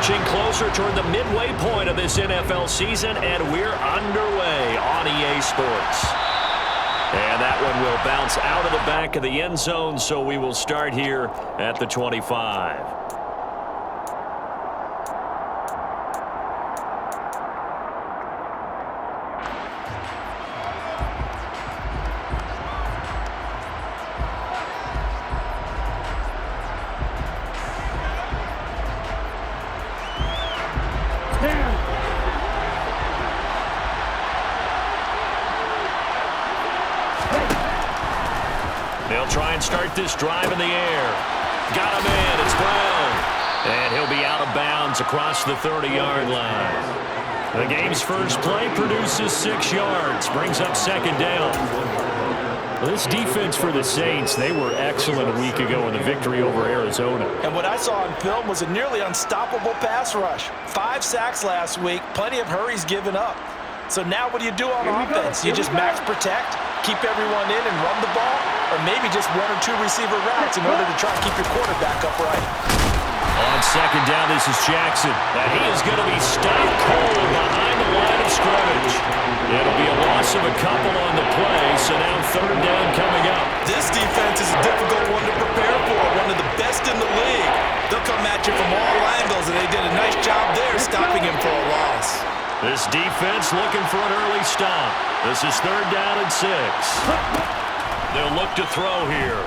inching closer toward the midway point of this NFL season, and we're underway on EA Sports. And that one will bounce out of the back of the end zone, so we will start here at the 25. They'll try and start this drive in the air. Got him in. It's Brown. And he'll be out of bounds across the 30-yard line. The game's first play produces 6 yards. Brings up second down. Well, this defense for the Saints, they were excellent a week ago in the victory over Arizona. And what I saw on film was a nearly unstoppable pass rush. 5 sacks last week. Plenty of hurries given up. So now what do you do on offense? You just max protect, keep everyone in and run the ball, or maybe just 1 or 2 receiver routes in order to try and keep your quarterback upright. On second down, this is Jackson. And he is going to be stopped cold behind the line of scrimmage. It'll be a loss of a couple on the play, so now third down coming up. This defense is a difficult one to prepare for, one of the best in the league. They'll come at you from all angles, and they did a nice job there stopping him for a loss. This defense looking for an early stop. This is third down and 6. They'll look to throw here.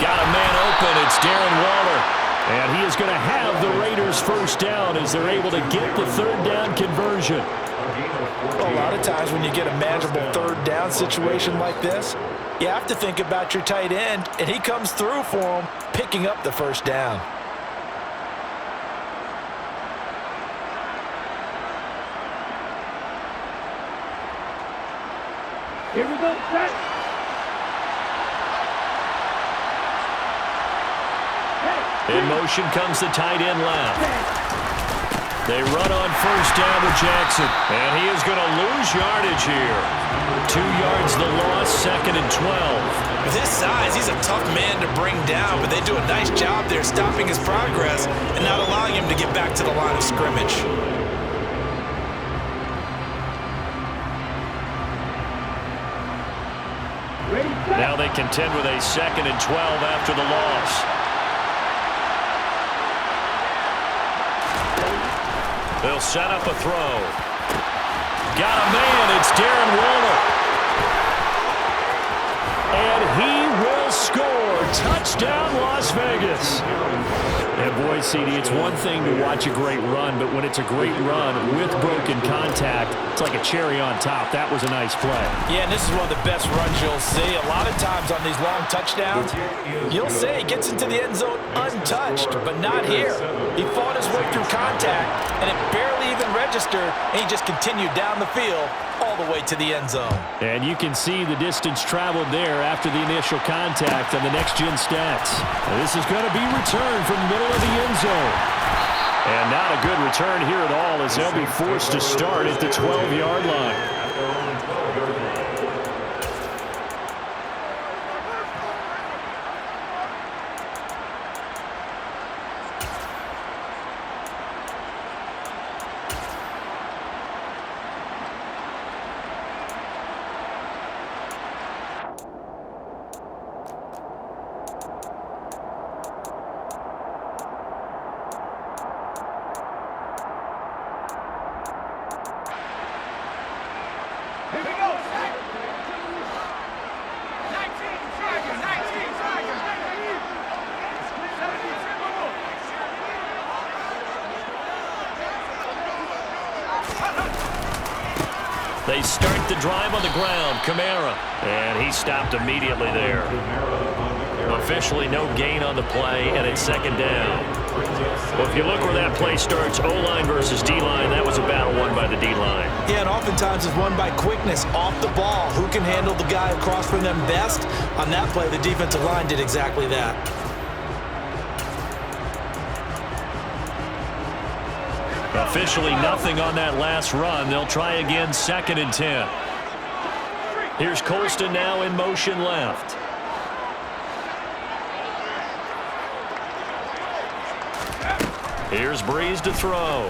Got a man open. It's Darren Waller. And he is going to have the Raiders first down as they're able to get the third down conversion. Well, a lot of times when you get a manageable third down situation like this, you have to think about your tight end, and he comes through for him, picking up the first down. Here we go, set. In motion comes the tight end left. They run on first down with Jackson, and he is going to lose yardage here. 2 yards the loss, second and 12. With his size, he's a tough man to bring down, but they do a nice job there stopping his progress and not allowing him to get back to the line of scrimmage. Now they contend with a second and 12 after the loss. They'll set up a throw. Got a man. It's Darren Waller. And he will score. Touchdown, Las Vegas. And boy, CD, it's one thing to watch a great run, but when it's a great run with broken contact, it's like a cherry on top. That was a nice play. Yeah, and this is one of the best runs you'll see. A lot of times on these long touchdowns, you'll say he gets into the end zone untouched, but not here. He fought his way through contact, and it barely even registered, and he just continued down the field all the way to the end zone. And you can see the distance traveled there after the initial contact on the next-gen stats. And this is going to be returned from the middle of the end zone. And not a good return here at all as they'll be forced to start at the 12-yard line. They start the drive on the ground. Kamara. And he stopped immediately there. Officially no gain on the play, and it's second down. Well, if you look where that play starts, O-line versus D-line, that was a battle won by the D-line. Yeah, and oftentimes it's won by quickness off the ball. Who can handle the guy across from them best? On that play, the defensive line did exactly that. Officially nothing on that last run. They'll try again, second and 10. Here's Colston now in motion left. Here's Breeze to throw.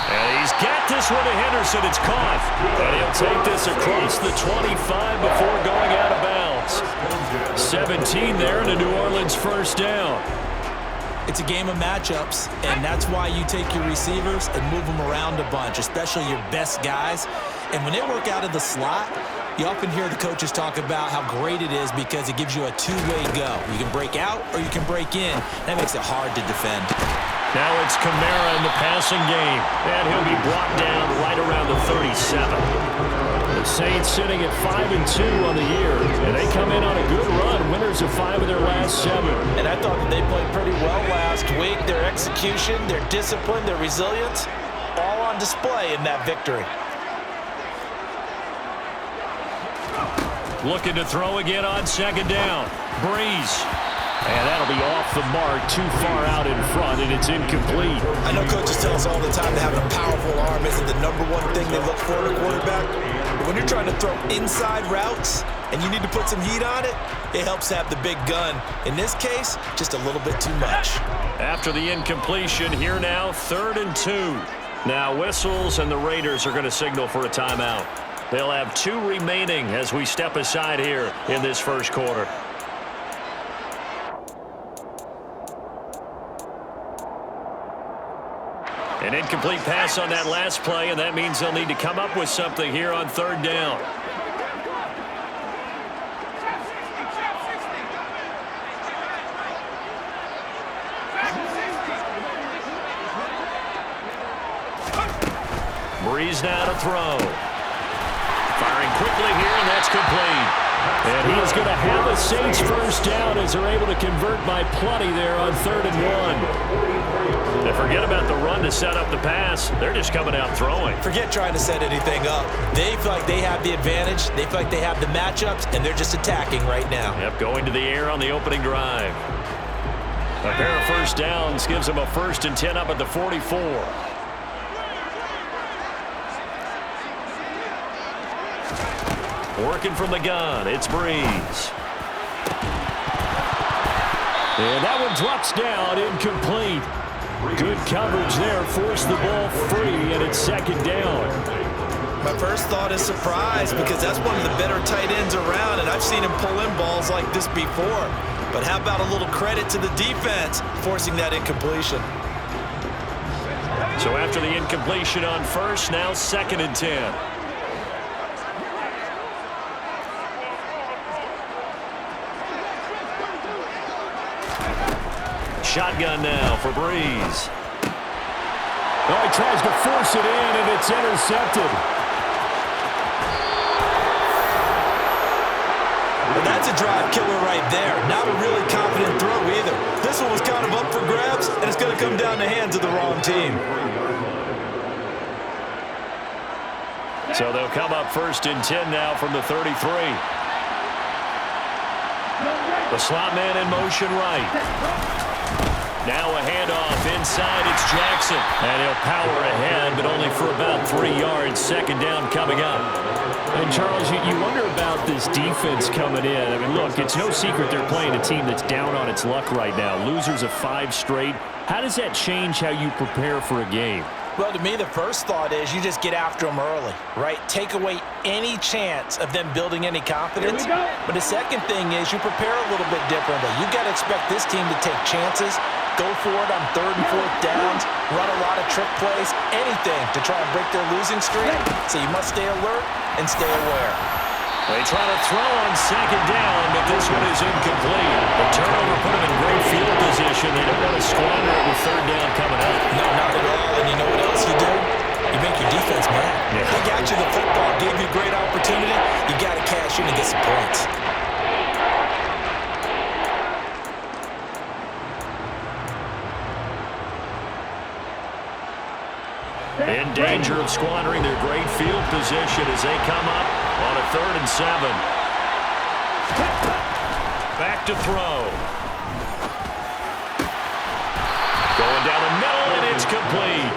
And he's got this one to Henderson. It's caught. And he'll take this across the 25 before going out of bounds. 17 there and a New Orleans first down. It's a game of matchups, and that's why you take your receivers and move them around a bunch, especially your best guys. And when they work out of the slot, you often hear the coaches talk about how great it is because it gives you a two-way go. You can break out or you can break in. That makes it hard to defend. Now it's Kamara in the passing game, and he'll be brought down right around the 37. The Saints sitting at 5-2 on the year, and they come in on a good run, winners of 5 of their last 7. And I thought that they played pretty well last week. Their execution, their discipline, their resilience, all on display in that victory. Looking to throw again on second down. Breeze. And that'll be off the mark, too far out in front, and it's incomplete. I know coaches tell us all the time that having a powerful arm isn't the #1 thing they look for in a quarterback. But when you're trying to throw inside routes and you need to put some heat on it, it helps to have the big gun. In this case, just a little bit too much. After the incompletion, here now, 3rd and 2. Now whistles, and the Raiders are going to signal for a timeout. They'll have 2 remaining as we step aside here in this first quarter. An incomplete pass on that last play, and that means they'll need to come up with something here on 3rd down. Breeze now to throw. Firing quickly here, and that's complete. And he is going to have a Saints first down as they're able to convert by plenty there on 3rd and 1. And forget about the run to set up the pass. They're just coming out throwing. Forget trying to set anything up. They feel like they have the advantage. They feel like they have the matchups, and they're just attacking right now. Yep, going to the air on the opening drive. A pair of first downs gives them a 1st and 10 up at the 44. Working from the gun, it's Breeze. And that one drops down, incomplete. Good coverage there, forced the ball free, and it's 2nd down. My first thought is surprise because that's one of the better tight ends around, and I've seen him pull in balls like this before. But how about a little credit to the defense forcing that incompletion? So after the incompletion on 1st, now 2nd and 10. Shotgun now for Breeze. Oh, he tries to force it in, and it's intercepted. Well, that's a drive killer right there. Not a really confident throw either. This one was kind of up for grabs, and it's going to come down the hands of the wrong team. So they'll come up 1st and 10 now from the 33. The slot man in motion right. Now a handoff inside, it's Jackson. And he'll power ahead, but only for about 3 yards. 2nd down coming up. And Charles, you wonder about this defense coming in. I mean, look, it's no secret they're playing a team that's down on its luck right now. Losers of 5 straight. How does that change how you prepare for a game? Well, to me, the first thought is you just get after them early, right? Take away any chance of them building any confidence. But the second thing is you prepare a little bit differently. You've got to expect this team to take chances, go for it on 3rd and 4th downs, run a lot of trick plays, anything to try and break their losing streak. So you must stay alert and stay aware. They try to throw on 2nd down, but this one is incomplete. The turnover put them in great field position. They don't want to squander it with 3rd down coming up. No, not at all. And you know what else you do? You make your defense mad. Yeah. They got you the football, gave you a great opportunity. You got to cash in and get some points. In danger of squandering their great field position as they come up on a 3rd and 7. Back to throw. Going down the middle, and it's complete.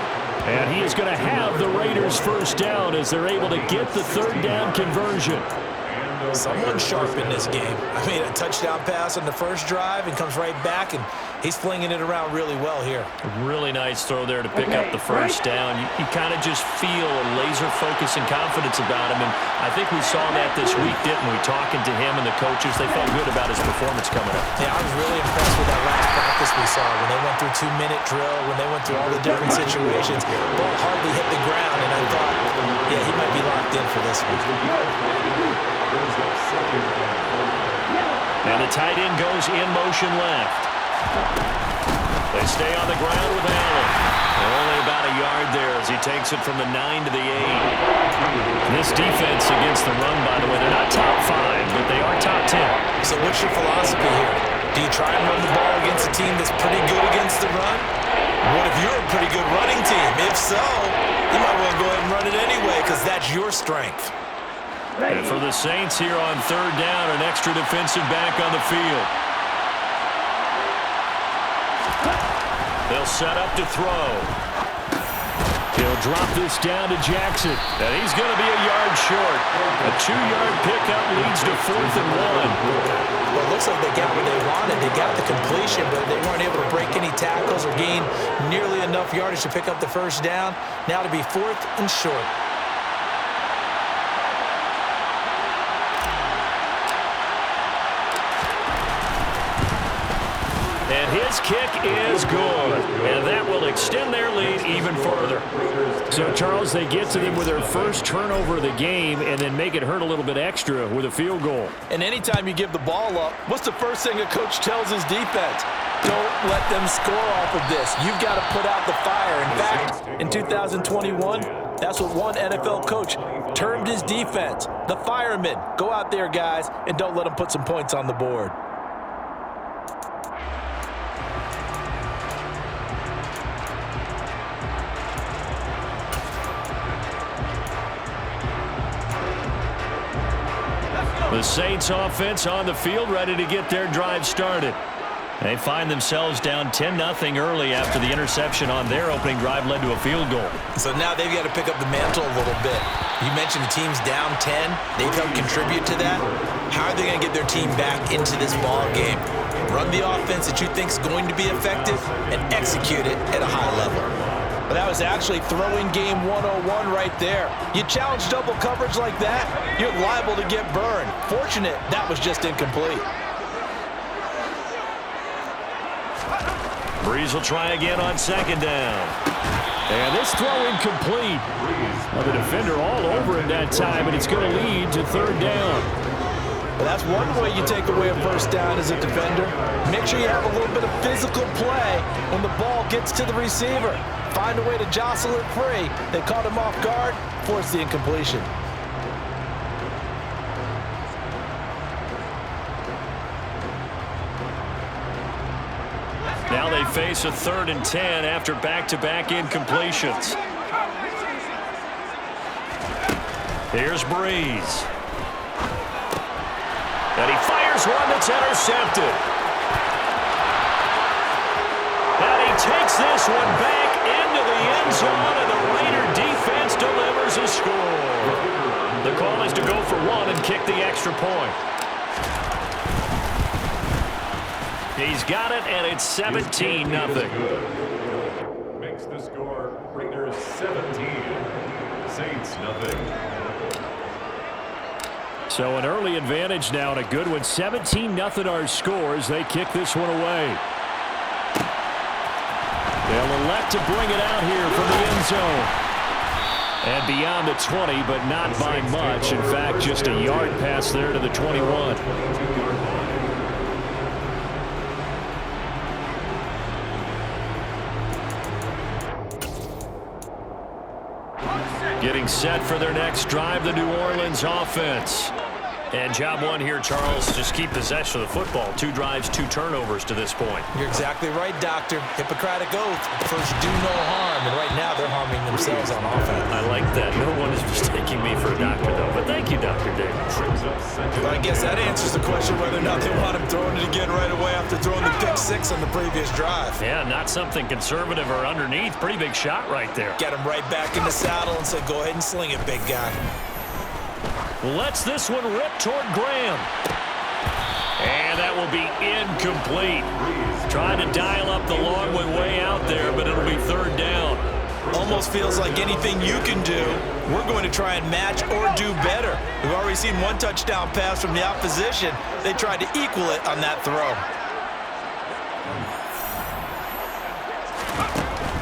And he is going to have the Raiders first down as they're able to get the 3rd down conversion. Someone sharp in this game. I mean, a touchdown pass on the first drive and comes right back, and he's flinging it around really well here. Really nice throw there to pick up the first down. You kind of just feel a laser focus and confidence about him, and I think we saw that this week, didn't we? Talking to him and the coaches, they felt good about his performance coming up. Yeah, I was really impressed with that last practice we saw when they went through 2-minute drill, when they went through all the different situations. Ball hardly hit the ground, and I thought, yeah, he might be locked in for this one. And the tight end goes in motion left. They stay on the ground with Allen. Only about a yard there as he takes it from the 9 to the 8. This defense against the run, by the way, they're not top 5, but they are top 10. So what's your philosophy here? Do you try and run the ball against a team that's pretty good against the run? What if you're a pretty good running team? If so, you might want to go ahead and run it anyway because that's your strength. And for the Saints here on third down, an extra defensive back on the field. They'll set up to throw. He'll drop this down to Jackson. And he's going to be a yard short. A 2-yard pickup leads to 4th and 1. Well, it looks like they got what they wanted. They got the completion, but they weren't able to break any tackles or gain nearly enough yardage to pick up the first down. Now to be 4th and short. And his kick is good. And that will extend their lead even further. So, Charles, they get to them with their first turnover of the game and then make it hurt a little bit extra with a field goal. And anytime you give the ball up, what's the first thing a coach tells his defense? Don't let them score off of this. You've got to put out the fire. In fact, in 2021, that's what one NFL coach termed his defense. The firemen. Go out there, guys, and don't let them put some points on the board. The Saints offense on the field, ready to get their drive started. They find themselves down 10-0 early after the interception on their opening drive led to a field goal. So now they've got to pick up the mantle a little bit. You mentioned the team's down 10. They've helped contribute to that. How are they going to get their team back into this ball game? Run the offense that you think is going to be effective and execute it at a high level. But that was actually throwing game 101 right there. You challenge double coverage like that, you're liable to get burned. Fortunate that was just incomplete. Breeze will try again on second down. And this throw incomplete. Well, the defender all over him that time, and it's going to lead to third down. Well, that's one way you take away a first down as a defender. Make sure you have a little bit of physical play when the ball gets to the receiver. Find a way to jostle it free. They caught him off guard, forced the incompletion. Now they face a 3rd and 10 after back-to-back incompletions. Here's Breeze. And he fires one that's intercepted. And he takes this one back into the end zone, and the Raider defense delivers a score. The call is to go for one and kick the extra point. He's got it, and it's 17-0. Makes the score Raiders 17, Saints nothing. So an early advantage now, and a good one. 17-0 our scores. They kick this one away. They'll elect to bring it out here from the end zone. And beyond the 20, but not by much. In fact, just a yard pass there to the 21. Getting set for their next drive, the New Orleans offense. And job one here, Charles, just keep possession of the football. 2 drives, 2 turnovers to this point. You're exactly right, Doctor. Hippocratic oath. First, do no harm. And right now, they're harming themselves on offense. I like that. No one is mistaking me for a doctor, though. But thank you, Dr. Davis. Well, I guess that answers the question whether or not they want him throwing it again right away after throwing the pick 6 on the previous drive. Yeah, not something conservative or underneath. Pretty big shot right there. Get him right back in the saddle and say, go ahead and sling it, big guy. Lets this one rip toward Graham. And that will be incomplete. Trying to dial up the long one way out there, but it'll be third down. Almost feels like anything you can do, we're going to try and match or do better. We've already seen one touchdown pass from the opposition. They tried to equal it on that throw.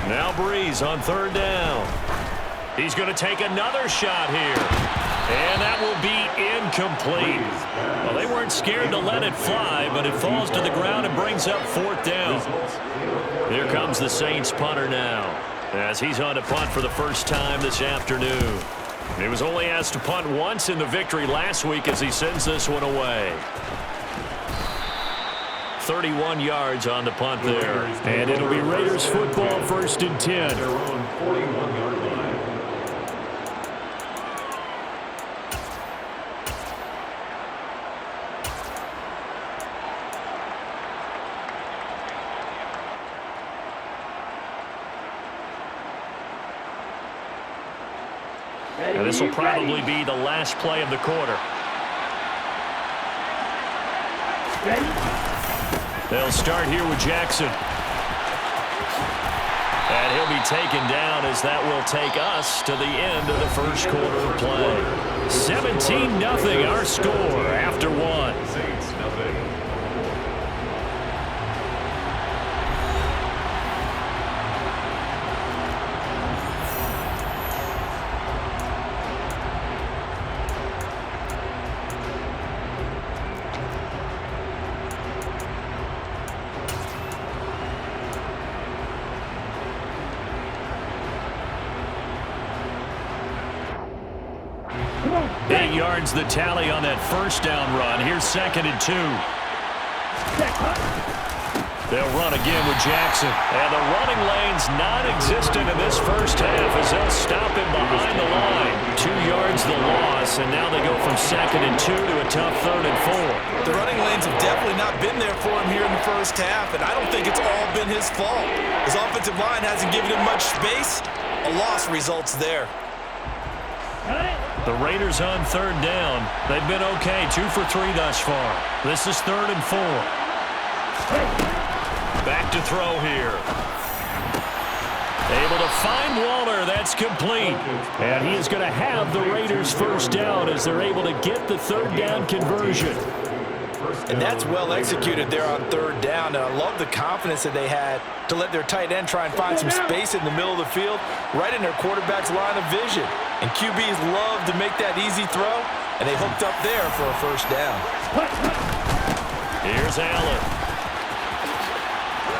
Now Breeze on third down. He's going to take another shot here. And that will be incomplete. Well, they weren't scared to let it fly, but it falls to the ground and brings up fourth down. Here comes the Saints punter now, as he's on to punt for the first time this afternoon. He was only asked to punt once in the victory last week as he sends this one away. 31 yards on the punt there. And it'll be Raiders football, 1st and 10. Their own 41-yard line. And this will probably be the last play of the quarter. They'll start here with Jackson. And he'll be taken down as that will take us to the end of the first quarter of play. 17-0 our score after one. Saints nothing. Yards the tally on that first down run. Here's 2nd and 2. They'll run again with Jackson. And the running lane's non-existent in this first half as they'll stop him behind the line. 2 yards the loss, and now they go from 2nd and 2 to a tough 3rd and 4. The running lanes have definitely not been there for him here in the first half, and I don't think it's all been his fault. His offensive line hasn't given him much space. A loss results there. The Raiders on third down. They've been okay, 2 for 3 thus far. This is 3rd and 4. Back to throw here. Able to find Waller. That's complete. And he is going to have the Raiders first down as they're able to get the third down conversion. And that's well executed there on third down. And I love the confidence that they had to let their tight end try and find some space in the middle of the field, right in their quarterback's line of vision. And QBs love to make that easy throw, and they hooked up there for a first down. Here's Allen.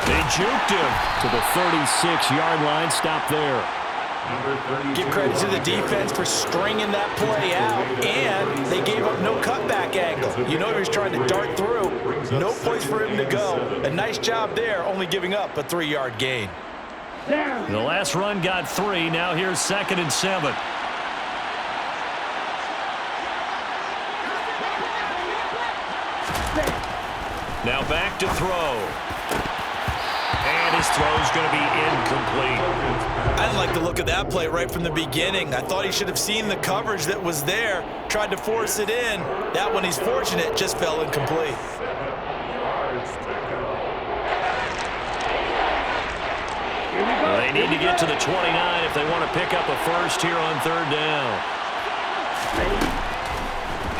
They juked him to the 36-yard line. Stop there. Give credit to the defense for stringing that play out, and they gave up no cutback angle. You know he was trying to dart through. No place for him to go. A nice job there, only giving up a 3-yard gain. The last run got 3. Now here's 2nd and 7. Now back to throw. And his throw's going to be incomplete. I didn't like the look of that play right from the beginning. I thought he should have seen the coverage that was there, tried to force it in. That one, he's fortunate, just fell incomplete. They need to get to the 29 if they want to pick up a first here on third down.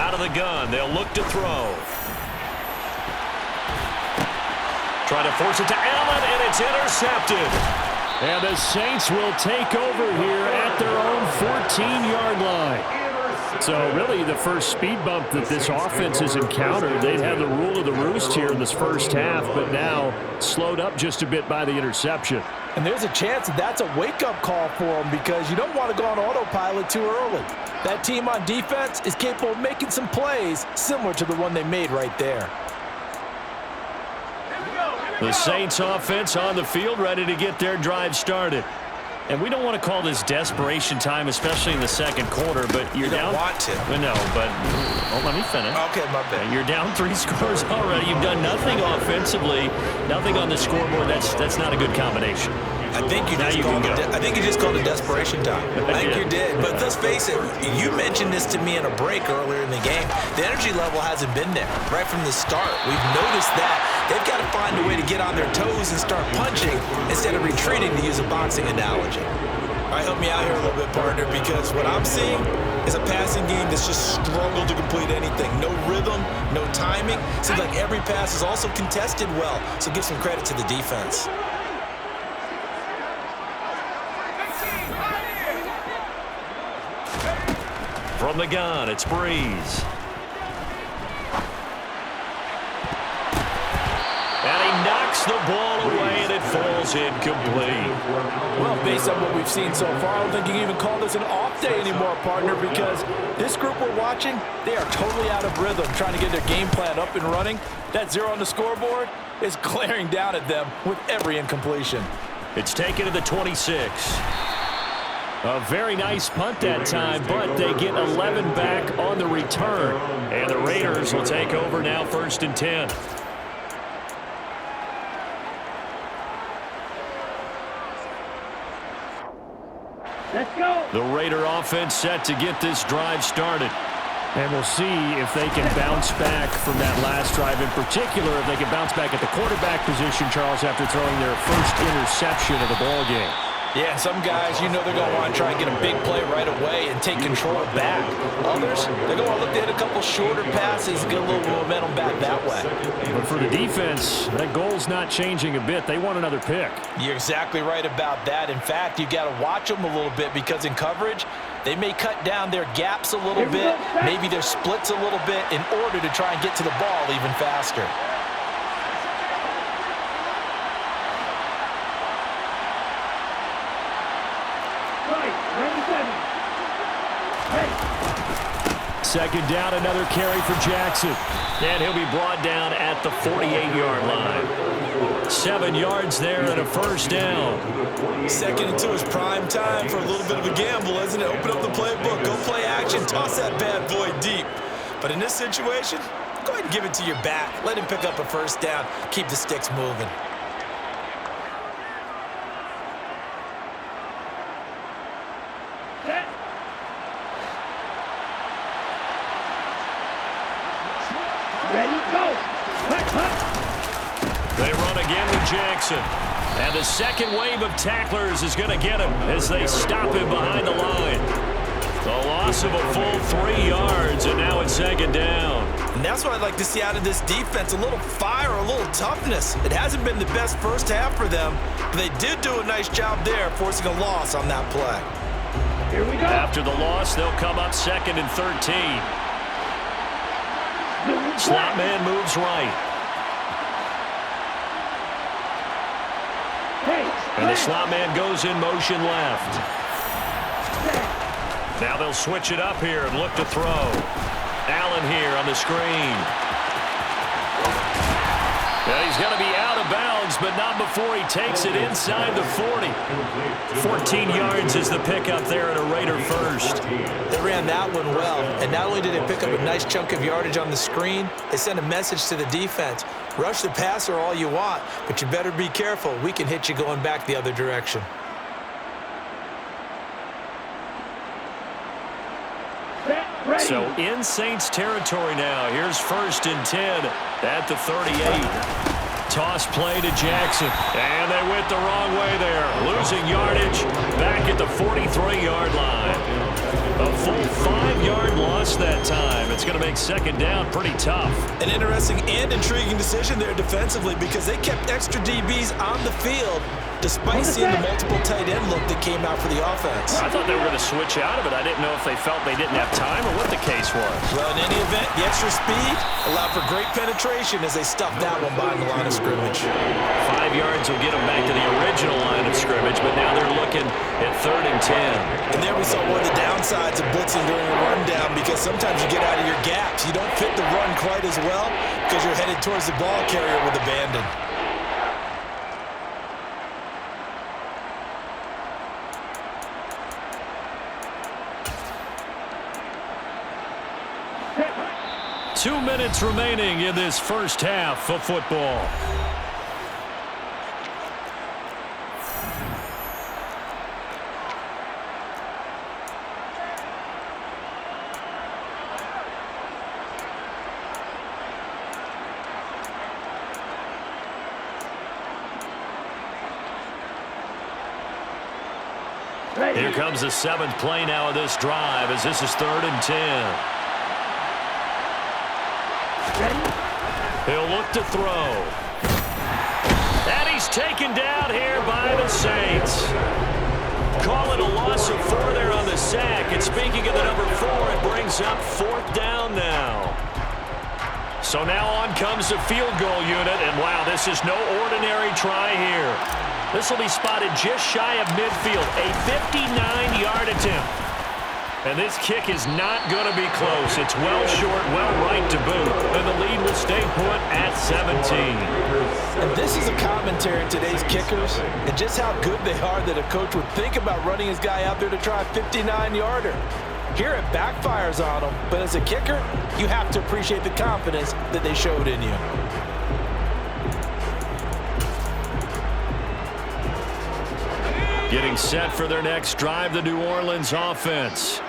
Out of the gun, they'll look to throw. Trying to force it to Allen, and it's intercepted. And the Saints will take over here at their own 14-yard line. So really the first speed bump that this offense has encountered. They'd have the rule of the roost here in this first half, but now slowed up just a bit by the interception. And there's a chance that that's a wake-up call for them because you don't want to go on autopilot too early. That team on defense is capable of making some plays similar to the one they made right there. The Saints offense on the field, ready to get their drive started. And we don't want to call this desperation time, especially in the second quarter, but you're you down. Don't want to. No, but let me finish. Okay, my bad. You're down 3 scores already. You've done nothing offensively, nothing on the scoreboard. That's not a good combination. I think you just called it desperation time. I think you did. But let's face it, you mentioned this to me in a break earlier in the game. The energy level hasn't been there right from the start. We've noticed that. They've got to find a way to get on their toes and start punching instead of retreating, to use a boxing analogy. All right, help me out here a little bit, partner, because what I'm seeing is a passing game that's just struggled to complete anything. No rhythm, no timing. Seems like every pass is also contested well, so give some credit to the defense. From the gun, it's Breeze. And he knocks the ball away, and it falls incomplete. Well, based on what we've seen so far, I don't think you can even call this an off day anymore, partner, because this group we're watching, they are totally out of rhythm, trying to get their game plan up and running. That 0 on the scoreboard is glaring down at them with every incompletion. It's taken to the 26. A very nice punt that time, but they get 11 back on the return. And the Raiders will take over now, 1st and 10. Let's go. The Raider offense set to get this drive started. And we'll see if they can bounce back from that last drive. In particular, if they can bounce back at the quarterback position, Charles, after throwing their first interception of the ball game. Yeah, some guys, you know they're going to want to try and get a big play right away and take control back. Others, they're going to look to hit a couple shorter passes and get a little momentum back that way. But for the defense, that goal's not changing a bit. They want another pick. You're exactly right about that. In fact, you got to watch them a little bit because in coverage, they may cut down their gaps a little bit, maybe their splits a little bit in order to try and get to the ball even faster. Second down, another carry for Jackson. And he'll be brought down at the 48-yard line. 7 yards there and a first down. 2nd and 2 is prime time for a little bit of a gamble, isn't it? Open up the playbook, go play action, toss that bad boy deep. But in this situation, go ahead and give it to your back. Let him pick up a first down, keep the sticks moving. They run again with Jackson. And the second wave of tacklers is going to get him as they stop him behind the line. The loss of a full 3 yards, and now it's 2nd down. And that's what I'd like to see out of this defense, a little fire, a little toughness. It hasn't been the best first half for them, but they did do a nice job there, forcing a loss on that play. Here we go. After the loss, they'll come up 2nd and 13. Slot man moves right. And the slot man goes in motion left. Now they'll switch it up here and look to throw. Allen here on the screen. And he's going to be out of bounds, but not before he takes it inside the 40. 14 yards is the pickup there at a Raider first. They ran that one well, and not only did they pick up a nice chunk of yardage on the screen, they sent a message to the defense. Rush the passer all you want, but you better be careful. We can hit you going back the other direction. So in Saints territory now. Here's 1st and 10 at the 38. Toss play to Jackson. And they went the wrong way there. Losing yardage back at the 43-yard line. A full 5-yard loss that time. It's going to make 2nd down pretty tough. An interesting and intriguing decision there defensively because they kept extra DBs on the field despite seeing the multiple tight end look that came out for the offense. I thought they were going to switch out of it. I didn't know if they felt they didn't have time or what the case was. Well, in any event, the extra speed allowed for great penetration as they stuffed that one behind the line of scrimmage. 5 yards will get them back to the original line of scrimmage, but now they're looking at 3rd and 10. And there we saw one of the downsides of blitzing during a rundown because sometimes you get out of your gaps. You don't fit the run quite as well because you're headed towards the ball carrier with abandon. Two minutes remaining in this first half of football. Here comes the 7th play now of this drive as this is 3rd and 10. He'll look to throw. And he's taken down here by the Saints. Call it a loss of 4 there on the sack. And speaking of the number 4, it brings up 4th down now. So now on comes the field goal unit. And wow, this is no ordinary try here. This will be spotted just shy of midfield. A 59-yard attempt. And this kick is not going to be close. It's well short, well right to boot. And the lead will stay put at 17. And this is a commentary on today's kickers and just how good they are that a coach would think about running his guy out there to try a 59-yarder. Here it backfires on him, but as a kicker, you have to appreciate the confidence that they showed in you. Getting set for their next drive, the New Orleans offense.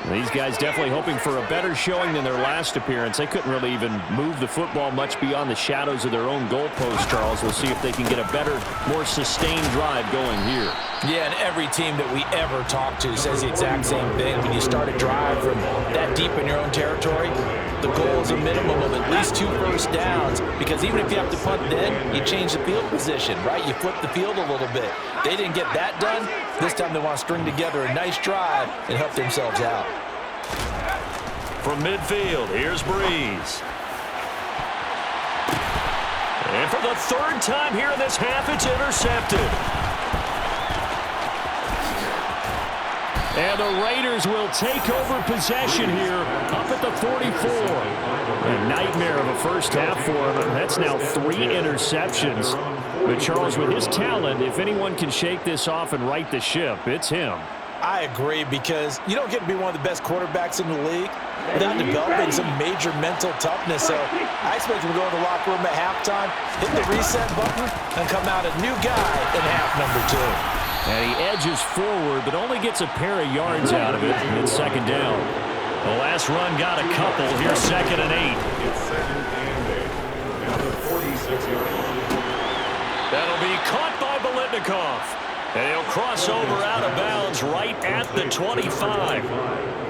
These guys definitely hoping for a better showing than their last appearance. They couldn't really even move the football much beyond the shadows of their own goalpost, Charles. We'll see if they can get a better, more sustained drive going here. Yeah, and every team that we ever talk to says the exact same thing. When you start a drive from that deep in your own territory, the goal is a minimum of at least 2 first downs, because even if you have to punt then, you change the field position, right? You flip the field a little bit. They didn't get that done. This time they want to string together a nice drive and help themselves out. From midfield, here's Breeze. And for the 3rd time here in this half, it's intercepted. And the Raiders will take over possession here up at the 44. A nightmare of a first half for them. That's now 3 interceptions. But Charles, with his talent, if anyone can shake this off and right the ship, it's him. I agree, because you don't get to be one of the best quarterbacks in the league without developing some major mental toughness. So I expect him to go in the locker room at halftime, hit the reset button, and come out a new guy in half number 2. And he edges forward, but only gets a pair of yards out of it. It's 2nd down. The last run got a couple. Here's 2nd and 8. It's 2nd and 8. Now the 46-yard line. That'll be caught by Biletnikoff. And he'll cross over out of bounds right at the 25.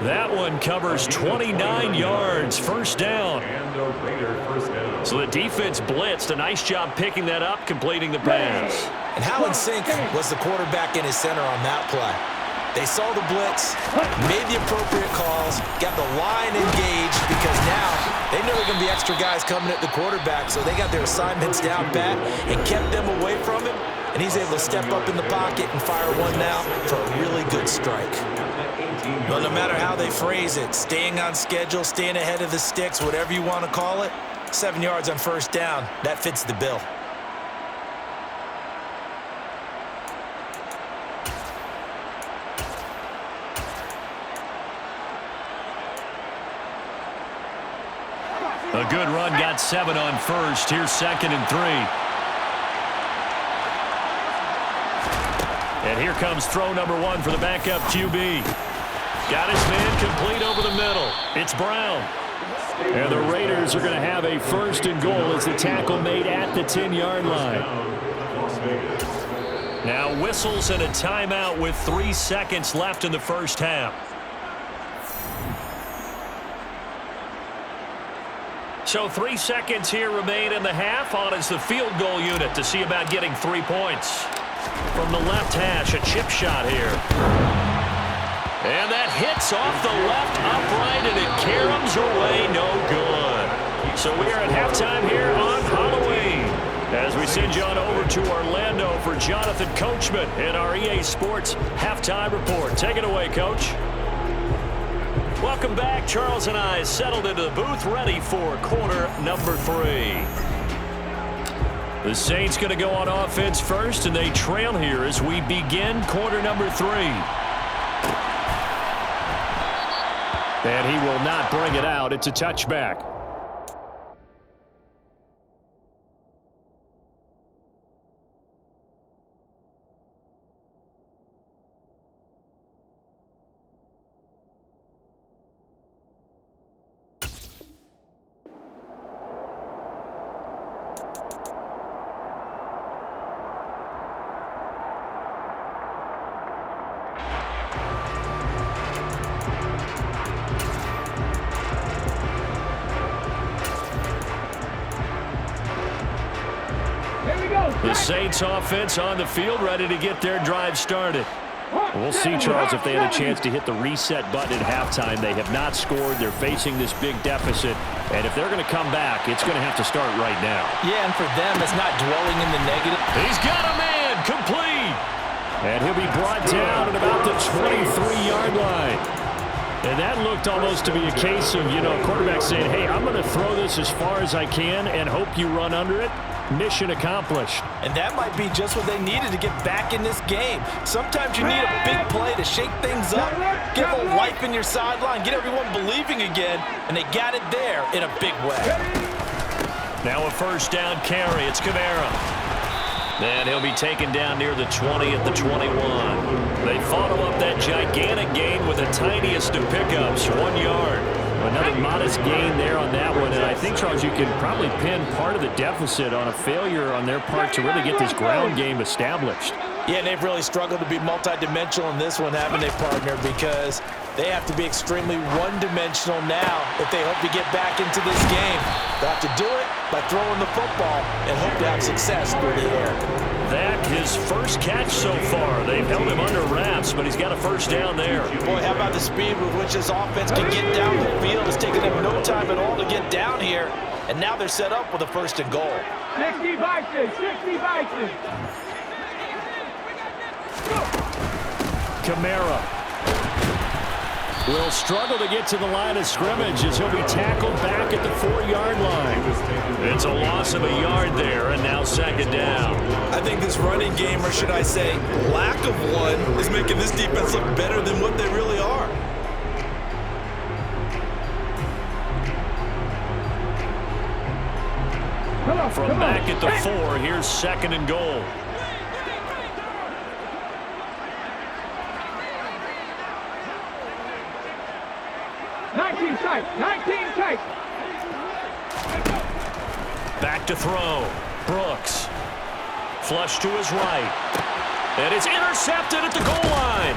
That one covers 29 yards. 1st down. And a Raider 1st down. So the defense blitzed. A nice job picking that up, completing the pass. And how in sync was the quarterback in his center on that play? They saw the blitz, made the appropriate calls, got the line engaged, because now they know there are going to be extra guys coming at the quarterback, so they got their assignments down pat and kept them away from him, and he's able to step up in the pocket and fire one now for a really good strike. Well, no matter how they phrase it, staying on schedule, staying ahead of the sticks, whatever you want to call it, 7 yards on 1st down, that fits the bill. A good run, got 7 on 1st. Here's 2nd and 3. And here comes throw number 1 for the backup QB. Got his man complete over the middle. It's Brown. And the Raiders are going to have a 1st and goal as the tackle made at the 10-yard line. Now whistles and a timeout with 3 seconds left in the 1st half. So 3 seconds here remain in the half. On is the field goal unit to see about getting 3 points. From the left hash, a chip shot here. And that hits off the left upright, and it caroms away, no good. So we are at halftime here on Halloween, as we send you on over to Orlando for Jonathan Coachman in our EA Sports Halftime Report. Take it away, Coach. Welcome back. Charles and I settled into the booth, ready for quarter number 3. The Saints going to go on offense first, and they trail here as we begin quarter number 3. And he will not bring it out. It's a touchback. The Saints offense on the field, ready to get their drive started. We'll see, Charles, if they had a chance to hit the reset button at halftime. They have not scored. They're facing this big deficit. And if they're going to come back, it's going to have to start right now. Yeah, and for them, it's not dwelling in the negative. He's got a man, complete. And he'll be brought down at about the 23-yard line. And that looked almost to be a case of, quarterback saying, hey, I'm going to throw this as far as I can and hope you run under it. Mission accomplished. And that might be just what they needed to get back in this game. Sometimes you need a big play to shake things up, get a little life in your sideline, get everyone believing again, and they got it there in a big way. Now a first down carry. It's Kamara. And he'll be taken down near the 20 at the 21. They follow up that gigantic gain with the tiniest of pickups, 1 yard. Another modest gain there on that one, and I think, Charles, you can probably pin part of the deficit on a failure on their part to really get this ground game established. Yeah, they've really struggled to be multidimensional in this one, haven't they, partner? Because they have to be extremely one-dimensional now if they hope to get back into this game. They have to do it by throwing the football and hope to have success through the air. That his first catch so far. They've held him under wraps, but he's got a first down there. Boy, how about the speed with which this offense can get down the field? It's taken them no time at all to get down here, and now they're set up with a first and goal. 60 Vikings, 60 Vikings. Kamara will struggle to get to the line of scrimmage as he'll be tackled back at the 4-yard line. It's a loss of a yard there, and now second down. I think this running game, or should I say lack of one, is making this defense look better than what they really are. From back at the 4, here's second and goal. Back to throw. Brooks. Flush to his right. And it's intercepted at the goal line.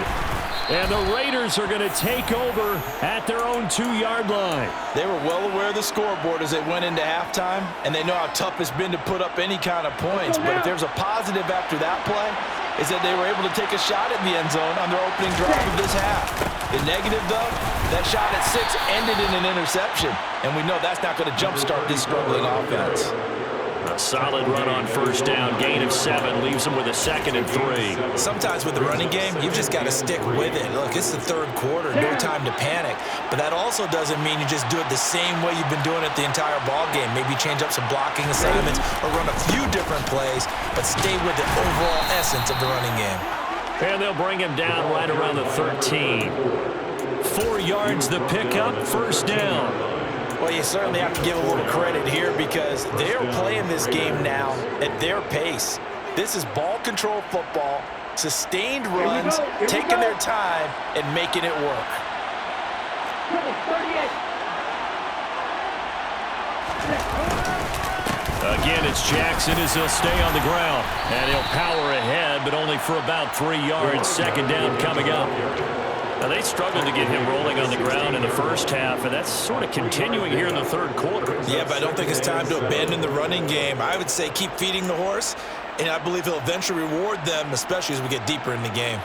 And the Raiders are going to take over at their own 2-yard line. They were well aware of the scoreboard as they went into halftime, and they know how tough it's been to put up any kind of points. But if there's a positive after that play, is that they were able to take a shot at the end zone on their opening drive of this half. The negative, though, that shot at 6 ended in an interception, and we know that's not going to jumpstart this struggling offense. A solid run on first down. Gain of 7 leaves them with a 2nd and 3. Sometimes with the running game, you've just got to stick with it. Look, it's the third quarter, no time to panic. But that also doesn't mean you just do it the same way you've been doing it the entire ball game. Maybe change up some blocking assignments or run a few different plays, but stay with the overall essence of the running game. And they'll bring him down right around the 13. 4 yards the pickup, first down. Well, you certainly have to give a little credit here because they're playing this game now at their pace. This is ball control football, sustained runs, taking their time, and making it work. Again, it's Jackson as he'll stay on the ground. And he'll power ahead, but only for about 3 yards. Second down coming up. Now, they struggled to get him rolling on the ground in the first half, and that's sort of continuing here in the third quarter. Yeah, but I don't think it's time to abandon the running game. I would say keep feeding the horse, and I believe he'll eventually reward them, especially as we get deeper in the game.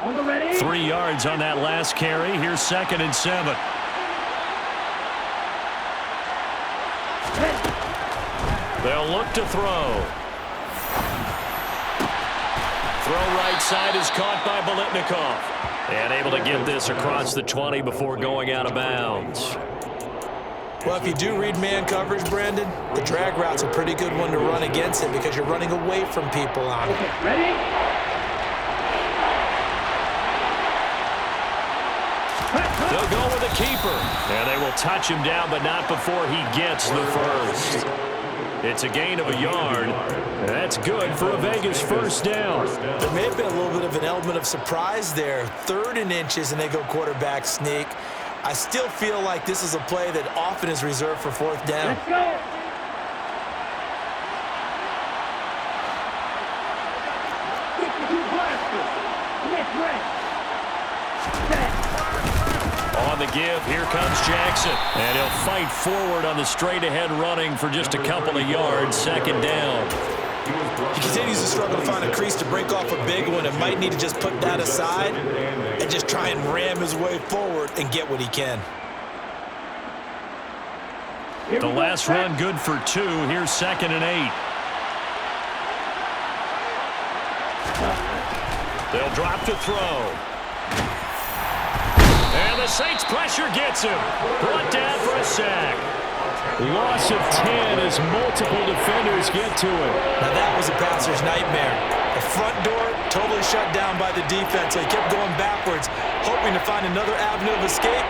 On the ready. 3 yards on that last carry. Here's 2nd and 7. They'll look to throw. Throw right side is caught by Biletnikoff. And able to get this across the 20 before going out of bounds. Well, if you do read man coverage, Brandon, the drag route's a pretty good one to run against it because you're running away from people on it. Ready? They'll go with a keeper. And they will touch him down, but not before he gets the first. It's a gain of a yard. That's good for a Vegas first down. There may have been a little bit of an element of surprise there. 3rd and inches, and they go quarterback sneak. I still feel like this is a play that often is reserved for 4th down. Let's go. Get ready. Set. On the give, here comes Jackson. And he'll fight forward on the straight-ahead running for just a couple of yards. Second down. He continues to struggle to find a crease to break off a big one and might need to just put that aside and just try and ram his way forward and get what he can. The last run good for 2. Here's 2nd and 8. They'll drop to throw. And the Saints pressure gets him. Brought down for a sack. Loss of 10 as multiple defenders get to him. Now that was a passer's nightmare. The front door totally shut down by the defense. So he kept going backwards, hoping to find another avenue of escape.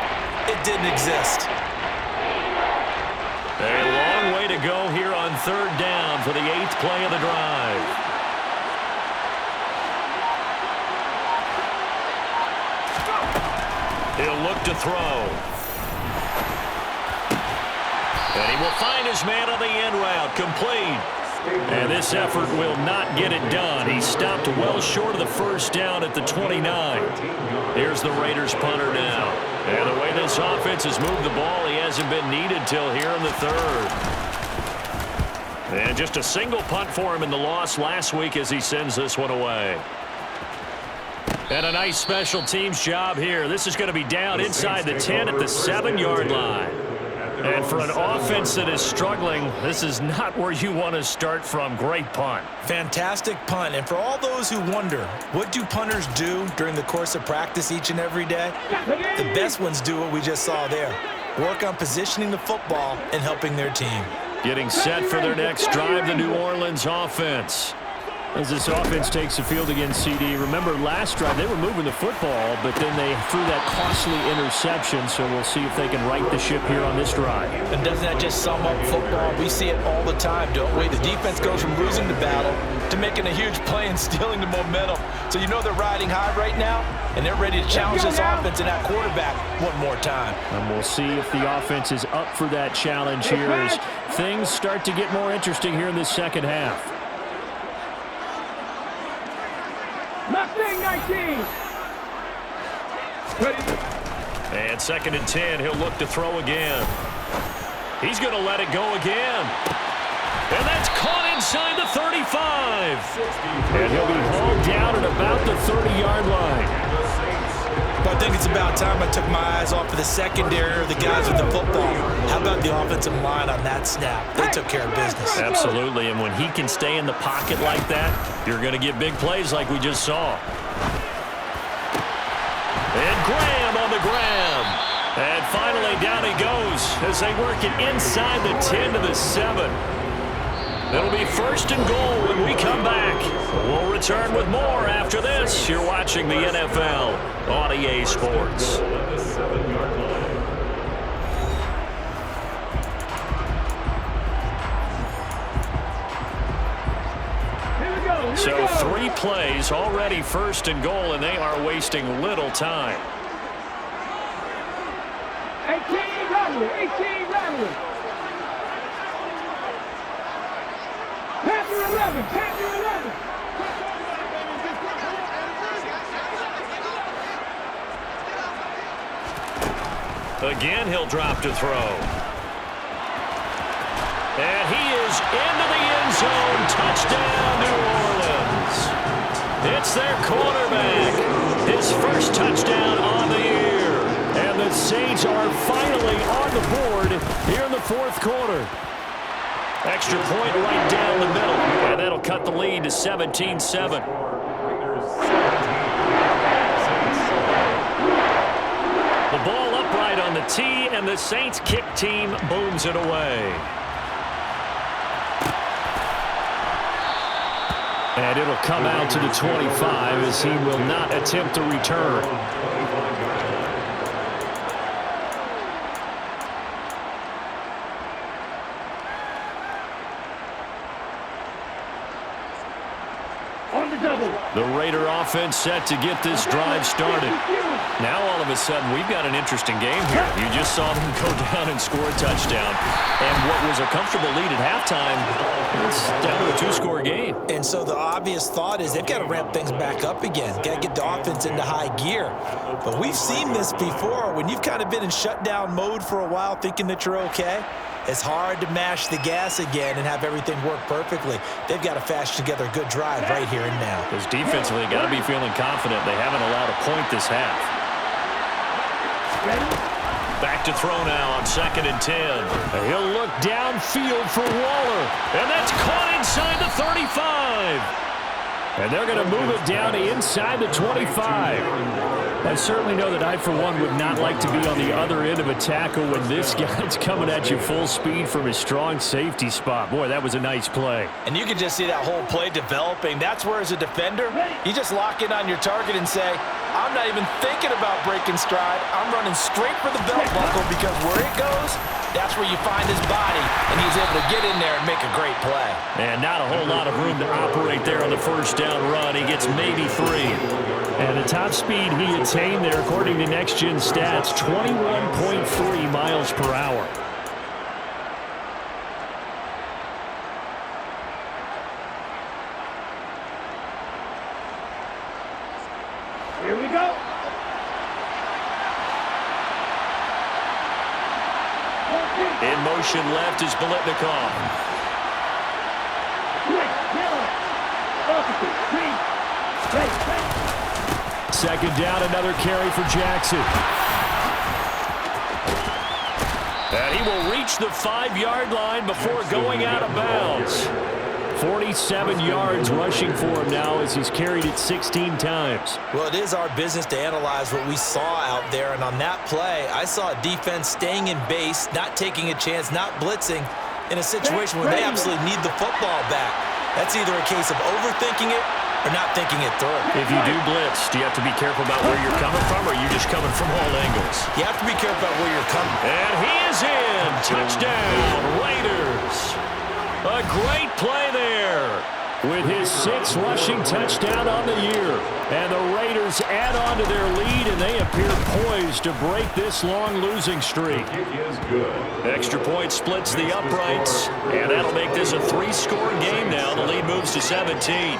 It didn't exist. A long way to go here on 3rd down for the 8th play of the drive. He'll look to throw. And he will find his man on the end route, complete. And this effort will not get it done. He stopped well short of the 1st down at the 29. Here's the Raiders punter now. And the way this offense has moved the ball, he hasn't been needed till here in the 3rd. And just a single punt for him in the loss last week as he sends this one away. And a nice special teams job here. This is going to be down inside the 10 at the 7-yard line. And for an offense that is struggling, this is not where you want to start from. Great punt. Fantastic punt. And for all those who wonder, what do punters do during the course of practice each and every day? The best ones do what we just saw there. Work on positioning the football and helping their team. Getting set for their next drive, the New Orleans offense. As this offense takes the field against CD, remember last drive they were moving the football, but then they threw that costly interception, so we'll see if they can right the ship here on this drive. And doesn't that just sum up football? We see it all the time, don't we? The defense goes from losing the battle to making a huge play and stealing the momentum. So you know they're riding high right now, and they're ready to challenge this offense and that quarterback one more time. And we'll see if the offense is up for that challenge here as things start to get more interesting here in this 2nd half. Mustang 19. Ready. And 2nd and 10, he'll look to throw again. He's going to let it go again. And that's caught inside the 35. And he'll be hauled down at about the 30-yard line. But I think it's about time I took my eyes off of the secondary or the guys with the football. How about the offensive line on that snap? They took care of business. Absolutely, and when he can stay in the pocket like that, you're going to get big plays like we just saw. And Graham on the grab. And finally down he goes as they work it inside the 10 to the 7. It'll be 1st and goal when we come back. We'll return with more after this. You're watching the NFL on EA Sports. So 3 plays, already 1st and goal, and they are wasting little time. 18 Radley. 18 Radley. Panther 11. Panther 11. Again, he'll drop to throw. And he is into the end zone. Touchdown, New Orleans. It's their quarterback. His 1st touchdown on the year. And the Saints are finally on the board here in the 4th quarter. Extra point right down the middle. And that'll cut the lead to 17-7. The ball upright on the tee, and the Saints kick team booms it away. And it'll come out to the 25 as he will not attempt to return. On the double. The Raider offense set to get this drive started. Now, all of a sudden, we've got an interesting game here. You just saw them go down and score a touchdown. And what was a comfortable lead at halftime, it's down to a two-score game. And so the obvious thought is they've got to ramp things back up again. Got to get the offense into high gear. But we've seen this before. When you've kind of been in shutdown mode for a while thinking that you're okay, it's hard to mash the gas again and have everything work perfectly. They've got to fashion together a good drive right here and now. Because defensively, got to be feeling confident. They haven't allowed a point this half. Back to throw now on 2nd and 10. He'll look downfield for Waller. And that's caught inside the 35. And they're going to move it down to inside the 25. I certainly know that I, for one, would not like to be on the other end of a tackle when this guy's coming at you full speed from his strong safety spot. Boy, that was a nice play. And you can just see that whole play developing. That's where, as a defender, you just lock in on your target and say, I'm not even thinking about breaking stride. I'm running straight for the belt buckle because where it goes, that's where you find his body, and he's able to get in there and make a great play. And not a whole lot of room to operate there on the first down run. He gets maybe 3. And the top speed he attained there, according to Next Gen Stats, 21.3 miles per hour. Here we go. In motion left is Biletnikoff. Second down, another carry for Jackson. And he will reach the 5-yard line before going out of bounds. 47 yards rushing for him now as he's carried it 16 times. Well, it is our business to analyze what we saw out there, and on that play, I saw a defense staying in base, not taking a chance, not blitzing, in a situation where they absolutely need the football back. That's either a case of overthinking it or not thinking it through. If you do blitz, do you have to be careful about where you're coming from, or are you just coming from all angles? You have to be careful about where you're coming. And he is in. Touchdown, Raiders. A great play there. With his 6th rushing touchdown on the year. And the Raiders add on to their lead, and they appear poised to break this long losing streak. Kick is good. Extra point splits the uprights, and that'll make this a 3-score game now. The lead moves to 17.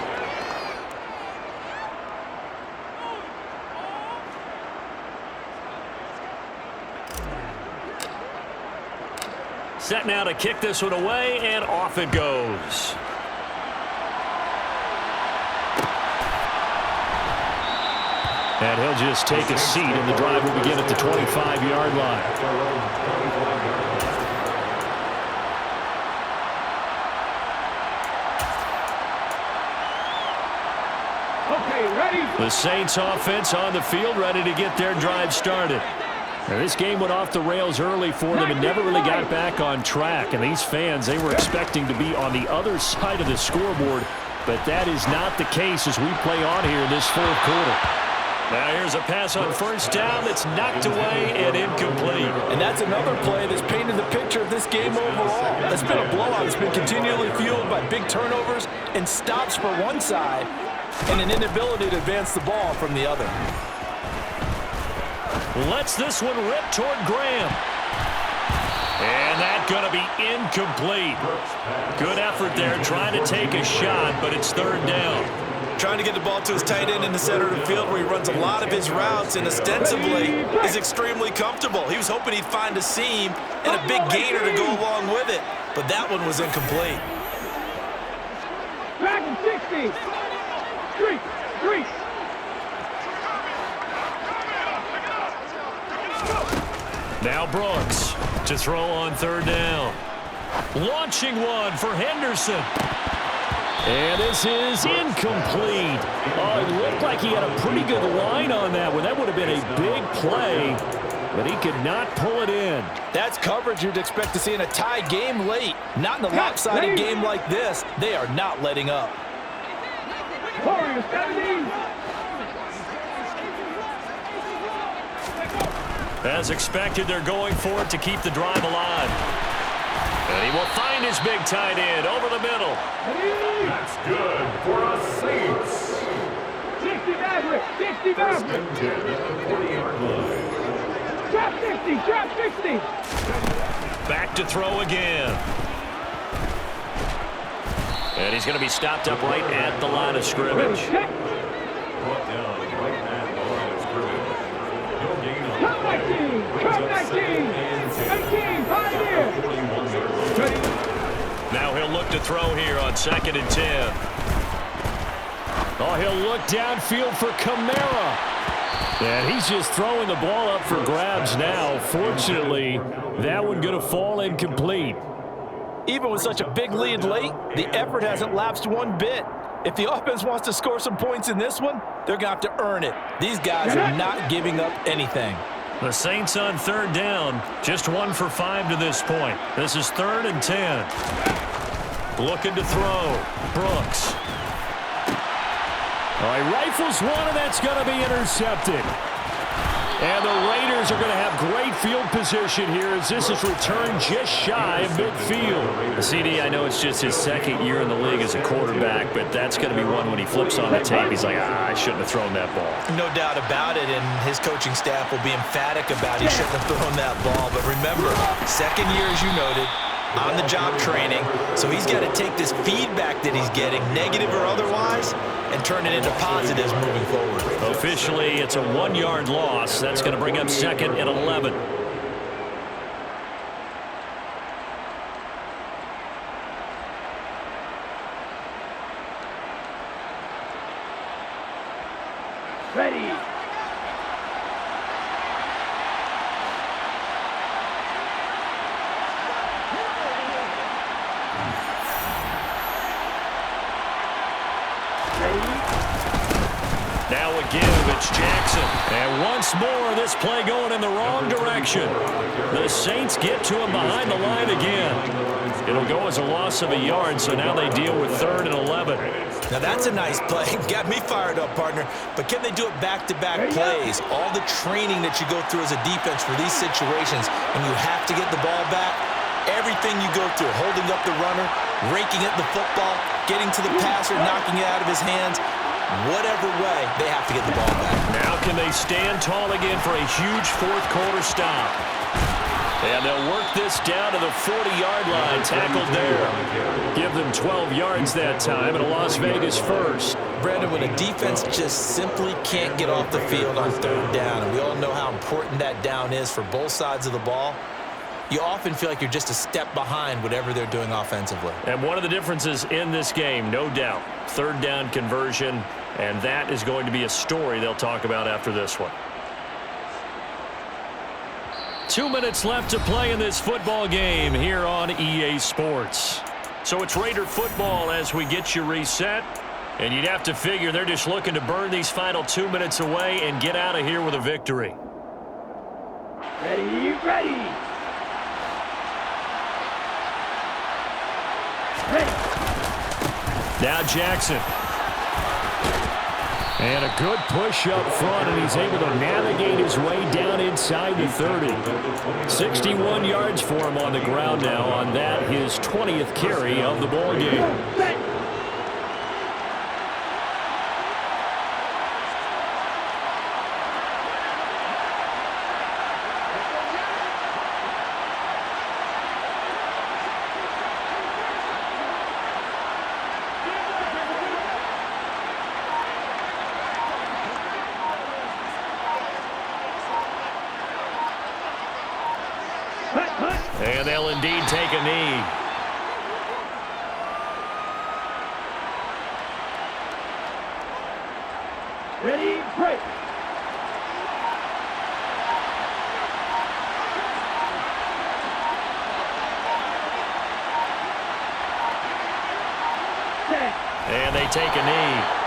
Set now to kick this one away, and off it goes. And he'll just take a seat, and the drive will begin at the 25-yard line. Okay, ready? The Saints offense on the field, ready to get their drive started. Now, this game went off the rails early for them and never really got back on track. And these fans, they were expecting to be on the other side of the scoreboard, but that is not the case as we play on here in this 4th quarter. Now here's a pass on first down that's knocked away and incomplete. And that's another play that's painted the picture of this game overall. It's been a blowout. It's been continually fueled by big turnovers and stops for one side and an inability to advance the ball from the other. Lets this one rip toward Graham. And that's going to be incomplete. Good effort there trying to take a shot, but it's 3rd down. Trying to get the ball to his tight end in the center of the field where he runs a lot of his routes and ostensibly is extremely comfortable. He was hoping he'd find a seam and a big gainer to go along with it, but that one was incomplete. Back in 60. 3. Now Brooks to throw on 3rd down. Launching one for Henderson. And this is incomplete. Oh, it looked like he had a pretty good line on that one. That would have been a big play, but he could not pull it in. That's coverage you'd expect to see in a tie game late. Not in a lopsided game like this. They are not letting up. Warriors 17. As expected, they're going for it to keep the drive alive. And he will find his big tight end over the middle. That's good for a Saints. Maverick. 60 Maverick. First and 10 at the 40-yard line. Drop 60. Drop 60. Back to throw again. And he's going to be stopped up right at the line of scrimmage. Check. Brought down right at the line of scrimmage. No gain on Cut 19. Cut 19. 19. 5 here. 41-yard Ready. Now he'll look to throw here on 2nd and 10. Oh, he'll look downfield for Kamara. And he's just throwing the ball up for grabs now. Fortunately, that one going to fall incomplete. Even with such a big lead late, the effort hasn't lapsed one bit. If the offense wants to score some points in this one, they're going to have to earn it. These guys are not giving up anything. The Saints on 3rd down, just 1 for 5 to this point. This is 3rd and 10. Looking to throw. Brooks. All right, rifles one, and that's going to be intercepted. And the Raiders are going to have great field position here as this is returned just shy of midfield. CD, I know it's just his 2nd year in the league as a quarterback, but that's going to be one when he flips on the tape. He's like, I shouldn't have thrown that ball. No doubt about it, and his coaching staff will be emphatic about he shouldn't have thrown that ball. But remember, 2nd year, as you noted, on-the-job training, so he's got to take this feedback that he's getting, negative or otherwise, and turn it into positives moving forward. Officially, it's a 1-yard loss. That's going to bring up 2nd and 11. Ready. Now again, it's Jackson. And once more, this play going in the wrong direction. The Saints get to him behind the line again. It'll go as a loss of a yard, so now they deal with 3rd and 11. Now that's a nice play. Got me fired up, partner. But can they do it back-to-back plays? All the training that you go through as a defense for these situations, when you have to get the ball back, everything you go through, holding up the runner, raking at the football, getting to the passer, knocking it out of his hands, whatever way, they have to get the ball back. Now can they stand tall again for a huge 4th quarter stop? And they'll work this down to the 40-yard line, tackled there. Give them 12 yards that time, and a Las Vegas first. Brandon, when a defense just simply can't get off the field on 3rd down, and we all know how important that down is for both sides of the ball, you often feel like you're just a step behind whatever they're doing offensively. And one of the differences in this game, no doubt, 3rd down conversion, and that is going to be a story they'll talk about after this one. 2 minutes left to play in this football game here on EA Sports. So it's Raider football as we get you reset. And you'd have to figure they're just looking to burn these final 2 minutes away and get out of here with a victory. Ready. Ready. Ready. Now Jackson. And a good push up front, and he's able to navigate his way down inside the 30. 61 yards for him on the ground now on that, his 20th carry of the ball game. And they'll indeed take a knee. Ready, break. And they take a knee.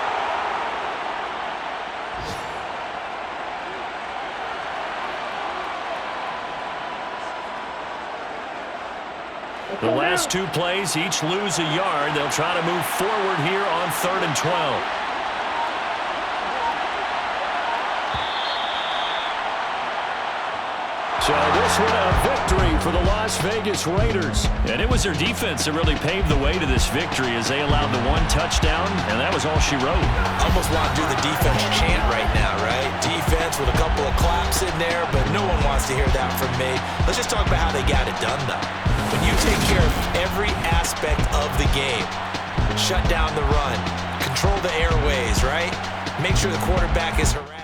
The last 2 plays each lose a yard. They'll try to move forward here on 3rd and 12. So this one a victory for the Las Vegas Raiders. And it was their defense that really paved the way to this victory as they allowed the one touchdown, and that was all she wrote. Almost want to do the defense chant right now, right? Defense with a couple of claps in there, but no one wants to hear that from me. Let's just talk about how they got it done, though. When you take care of every aspect of the game, shut down the run, control the airways, right? Make sure the quarterback is harassed.